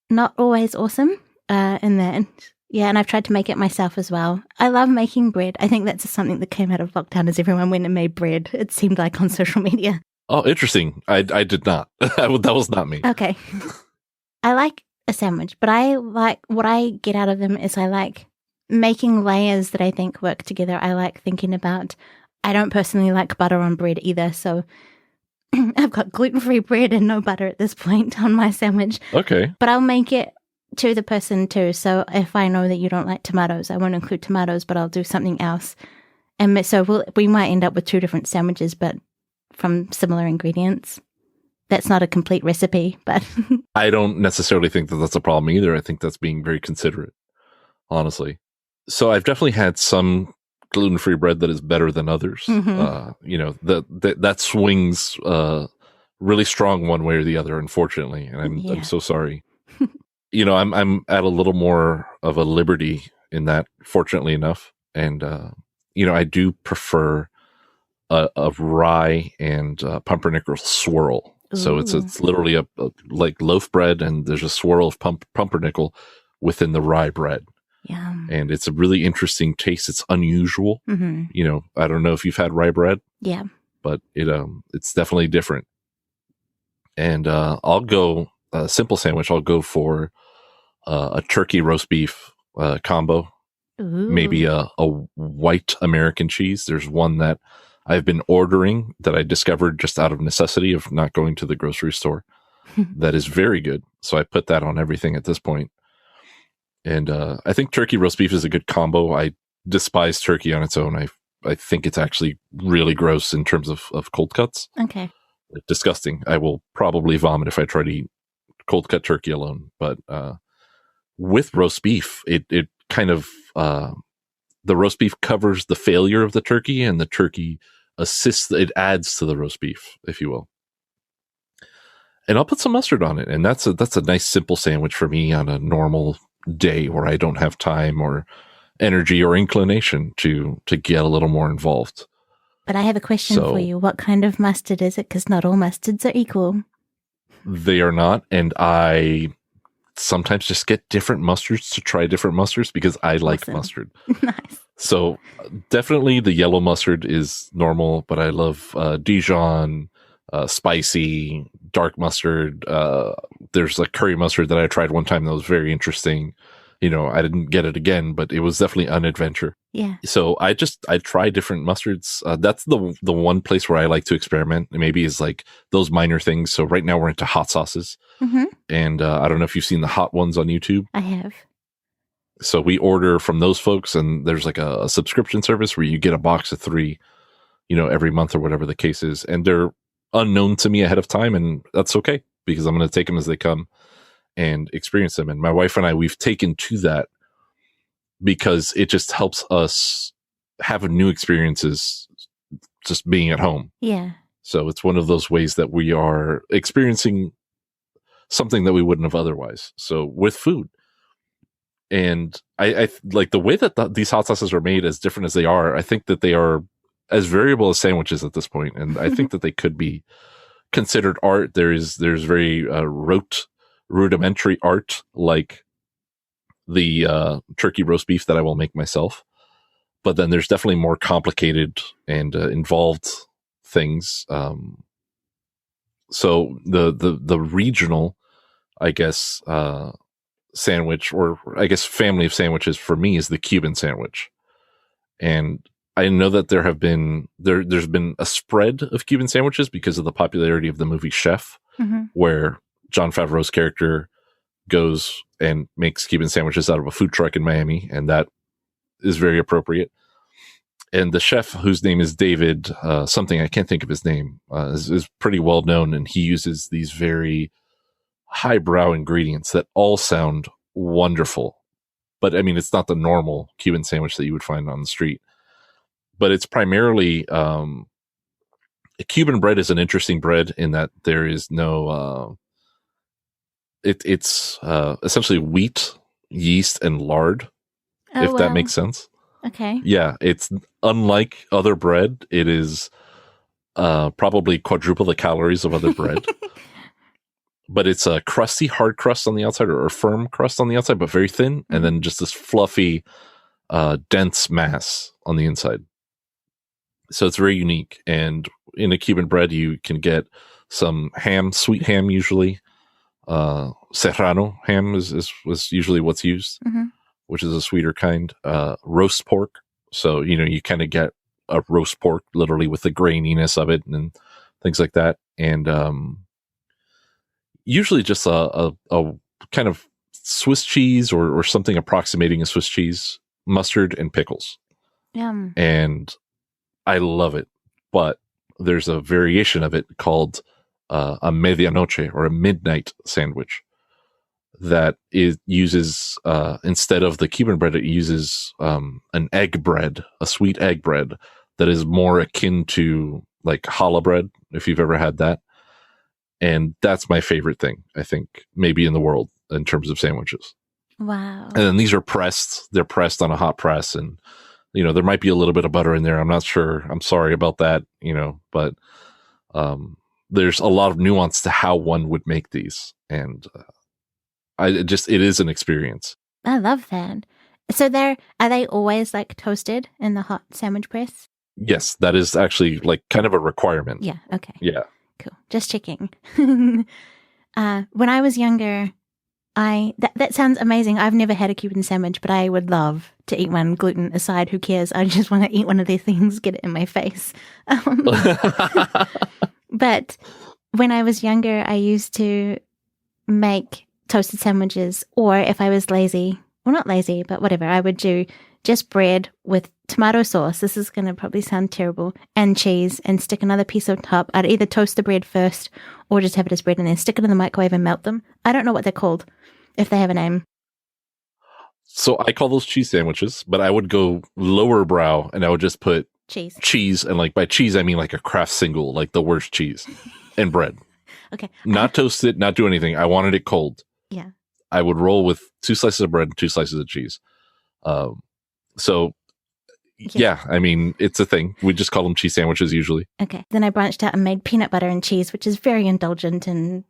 not always awesome in that. Yeah, and I've tried to make it myself as well. I love making bread. I think that's something that came out of lockdown as everyone went and made bread, it seemed like, on social media. Oh, interesting. I did not. That was not me. Okay. I like a sandwich, but I like what I get out of them is I like making layers that I think work together. I like thinking about, I don't personally like butter on bread either, so I've got gluten-free bread and no butter at this point on my sandwich. Okay. But I'll make it to the person too. So if I know that you don't like tomatoes, I won't include tomatoes, but I'll do something else. And so we might end up with two different sandwiches, but from similar ingredients. That's not a complete recipe, but... I don't necessarily think that that's a problem either. I think that's being very considerate, honestly. So I've definitely had some gluten-free bread that is better than others. Mm-hmm. That swings really strong one way or the other, unfortunately, and I'm so sorry. I'm at a little more of a liberty in that, fortunately enough, and I do prefer a rye and pumpernickel swirl. Ooh. So it's literally a like loaf bread, and there's a swirl of pumpernickel within the rye bread. Yum. And it's a really interesting taste. It's unusual. Mm-hmm. I don't know if you've had rye bread. Yeah. But it's definitely different. And I'll go a simple sandwich. I'll go for a turkey roast beef combo. Ooh. Maybe a white American cheese. There's one that I've been ordering that I discovered just out of necessity of not going to the grocery store. That is very good. So I put that on everything at this point. And I think turkey roast beef is a good combo. I despise turkey on its own. I think it's actually really gross in terms of cold cuts. Okay. Disgusting. I will probably vomit if I try to eat cold cut turkey alone. But with roast beef, it kind of, the roast beef covers the failure of the turkey, and the turkey assists, it adds to the roast beef, if you will. And I'll put some mustard on it. And that's a nice simple sandwich for me on a normal day where I don't have time or energy or inclination to get a little more involved. But I have a question for you. What kind of mustard is it? Because not all mustards are equal. They are not. And I sometimes just get different mustards to try different mustards because I like mustard. Nice. So definitely the yellow mustard is normal, but I love Dijon, spicy, dark mustard. There's a curry mustard that I tried one time that was very interesting. I didn't get it again, but it was definitely an adventure. Yeah. So I try different mustards. That's the one place where I like to experiment. Maybe is like those minor things. So right now we're into hot sauces. Mm-hmm. And I don't know if you've seen the hot ones on YouTube. I have. So we order from those folks, and there's like a subscription service where you get a box of 3, every month or whatever the case is. And they're unknown to me ahead of time, and that's okay because I'm going to take them as they come and experience them. And my wife and I, we've taken to that because it just helps us have new experiences just being at home. Yeah. So it's one of those ways that we are experiencing something that we wouldn't have otherwise. So with food. And I like the way that these hot sauces are made, as different as they are. I think that they are as variable as sandwiches at this point, and I think that they could be considered art. There's very rudimentary art, like the turkey roast beef that I will make myself. But then there's definitely more complicated and involved things. So the regional, I guess, sandwich, or I guess family of sandwiches for me, is the Cuban sandwich. And I know that there's been a spread of Cuban sandwiches because of the popularity of the movie Chef, where Jon Favreau's character goes and makes Cuban sandwiches out of a food truck in Miami, and that is very appropriate. And the chef, whose name is David something, I can't think of his name, is pretty well known, and he uses these very highbrow ingredients that all sound wonderful. But I mean, it's not the normal Cuban sandwich that you would find on the street. But it's primarily Cuban bread is an interesting bread in that there is no it's essentially wheat, yeast, and lard, if that makes sense. Okay. Yeah, it's unlike other bread. It is probably quadruple the calories of other bread. But it's a crusty, hard crust on the outside, or a firm crust on the outside, but very thin, and then just this fluffy, dense mass on the inside. So it's very unique. And in a Cuban bread, you can get some ham, sweet ham usually. Serrano ham was usually what's used, which is a sweeter kind. Roast pork. So, you kind of get a roast pork literally with the graininess of it and things like that. And usually just a kind of Swiss cheese or something approximating a Swiss cheese, mustard, and pickles. Yum. And I love it. But there's a variation of it called a medianoche, or a midnight sandwich, that uses, instead of the Cuban bread, it uses an egg bread, a sweet egg bread that is more akin to like challah bread, if you've ever had that. And that's my favorite thing, I think, maybe in the world in terms of sandwiches. Wow. And then these are pressed. They're pressed on a hot press. And, there might be a little bit of butter in there. I'm not sure. I'm sorry about that, but there's a lot of nuance to how one would make these. And it is an experience. I love that. So are they always like toasted in the hot sandwich press? Yes, that is actually like kind of a requirement. Yeah. Okay. Yeah. Cool. Just checking. When I was younger, that sounds amazing. I've never had a Cuban sandwich, but I would love to eat one, gluten aside. Who cares? I just want to eat one of these things, get it in my face. But when I was younger, I used to make toasted sandwiches, or if I was lazy, well, not lazy, but whatever, I would do just bread with tomato sauce. This is going to probably sound terrible. And cheese, and stick another piece on top. I'd either toast the bread first or just have it as bread and then stick it in the microwave and melt them. I don't know what they're called, if they have a name. So I call those cheese sandwiches, but I would go lower brow and I would just put cheese. And like by cheese, I mean like a Kraft single, like the worst cheese, and bread. Okay. Not toast it, not do anything. I wanted it cold. Yeah. I would roll with 2 slices of bread and 2 slices of cheese. So yeah, I mean, it's a thing. We just call them cheese sandwiches usually. Okay. Then I branched out and made peanut butter and cheese, which is very indulgent and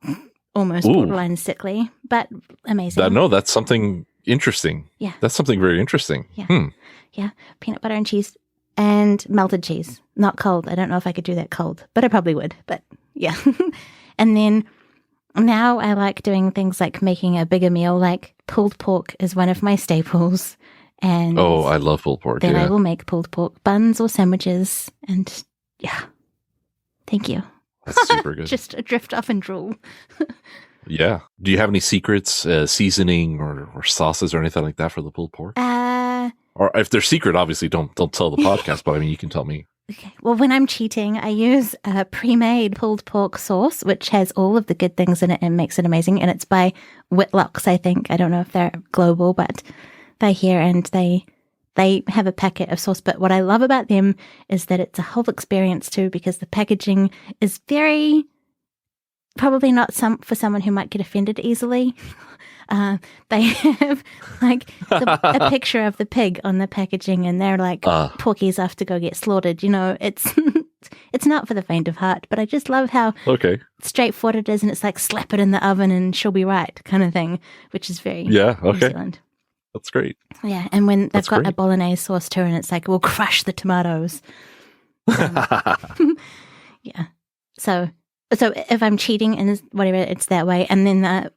almost borderline sickly, but amazing. That's something interesting. Yeah. That's something very interesting. Yeah. Yeah. Peanut butter and cheese and melted cheese. Not cold. I don't know if I could do that cold, but I probably would. But yeah. And then now I like doing things like making a bigger meal, like pulled pork is one of my staples. And I love pulled pork. Then I will make pulled pork buns or sandwiches. And yeah. Thank you. That's super good. Just drift off and drool. Yeah. Do you have any secrets, seasoning or sauces or anything like that for the pulled pork? Or if they're secret, obviously don't tell the podcast, but I mean, you can tell me. Okay. Well, when I'm cheating, I use a pre-made pulled pork sauce, which has all of the good things in it and makes it amazing. And it's by Whitlock's, I think. I don't know if they're global, but they're here and they have a packet of sauce. But what I love about them is that it's a whole experience too, because the packaging is very, probably not for someone who might get offended easily. They have like a picture of the pig on the packaging, and they're like porkies off to go get slaughtered. You know, it's it's not for the faint of heart. But I just love how straightforward it is, and it's like slap it in the oven and she'll be right kind of thing, which is very New Zealand. That's great. Yeah, and when they've got a bolognese sauce too, and it's like we'll crush the tomatoes. Yeah, so if I'm cheating and whatever, it's that way, and then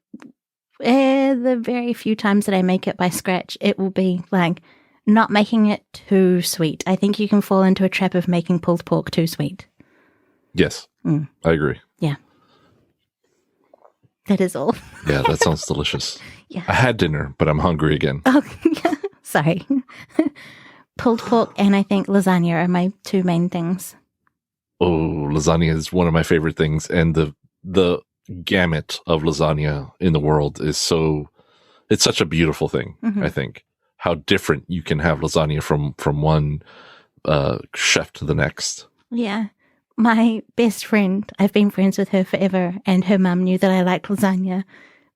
the very few times that I make it by scratch, it will be like not making it too sweet. I think you can fall into a trap of making pulled pork too sweet. Yes, I agree. Yeah. That is all. Yeah, that sounds delicious. Yeah. I had dinner, but I'm hungry again. Oh, yeah. Sorry. Pulled pork and I think lasagna are my two main things. Oh, lasagna is one of my favorite things, and the gamut of lasagna in the world is it's such a beautiful thing. I think how different you can have lasagna from one chef to the next. Yeah. My best friend, I've been friends with her forever, and her mum knew that I liked lasagna,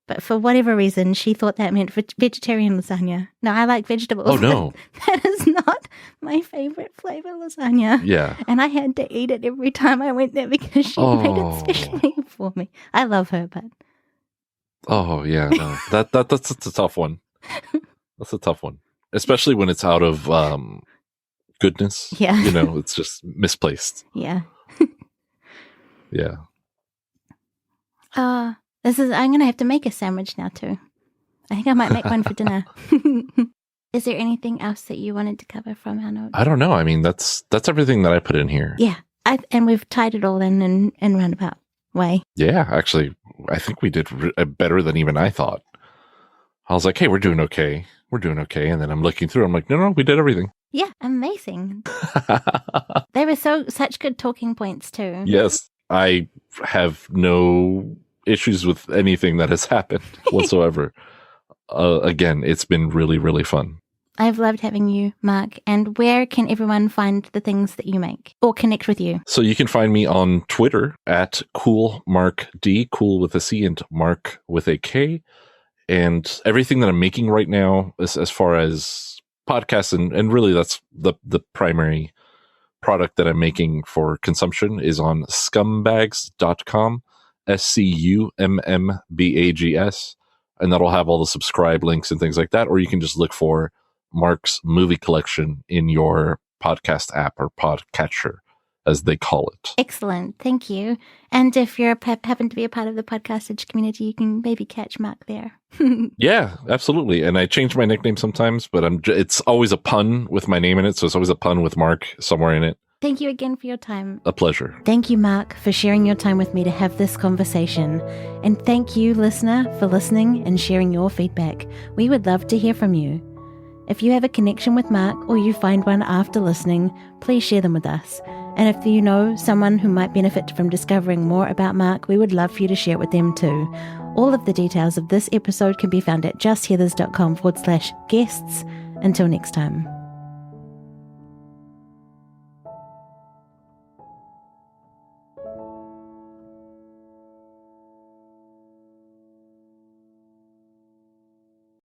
but for whatever reason, she thought that meant vegetarian lasagna. No, I like vegetables. Oh, no. That is not my favorite flavor lasagna. Yeah. And I had to eat it every time I went there because she made it specially for me. I love her, but... Oh, yeah. No. That's a tough one. That's a tough one. Especially when it's out of goodness. Yeah. You know, it's just misplaced. Yeah. Yeah. I'm going to have to make a sandwich now too. I think I might make one for dinner. Is there anything else that you wanted to cover from our notes? I don't know. I mean, that's everything that I put in here. Yeah. And we've tied it all in roundabout way. Yeah, actually, I think we did better than even I thought. I was like, hey, we're doing okay. We're doing okay. And then I'm looking through. I'm like, no, we did everything. Yeah, amazing. They were such good talking points too. Yes. I have no issues with anything that has happened whatsoever. Again, it's been really, really fun. I've loved having you, Mark. And where can everyone find the things that you make or connect with you? So you can find me on Twitter at CoolMarkD, cool with a C and Mark with a K. And everything that I'm making right now, as far as podcasts, and really that's the primary product that I'm making for consumption, is on scumbags.com, SCUMMBAGS, and that'll have all the subscribe links and things like that. Or you can just look for Mark's Movie Collection in your podcast app or podcatcher, as they call it. Excellent. Thank you. And if you happen to be a part of the Podcastage community, you can maybe catch Mark there. Yeah, absolutely. And I change my nickname sometimes, but it's always a pun with my name in it. So it's always a pun with Mark somewhere in it. Thank you again for your time. A pleasure. Thank you, Mark, for sharing your time with me to have this conversation. And thank you, listener, for listening and sharing your feedback. We would love to hear from you. If you have a connection with Mark or you find one after listening, please share them with us. And if you know someone who might benefit from discovering more about Mark, we would love for you to share it with them too. All of the details of this episode can be found at justheathers.com/guests. Until next time.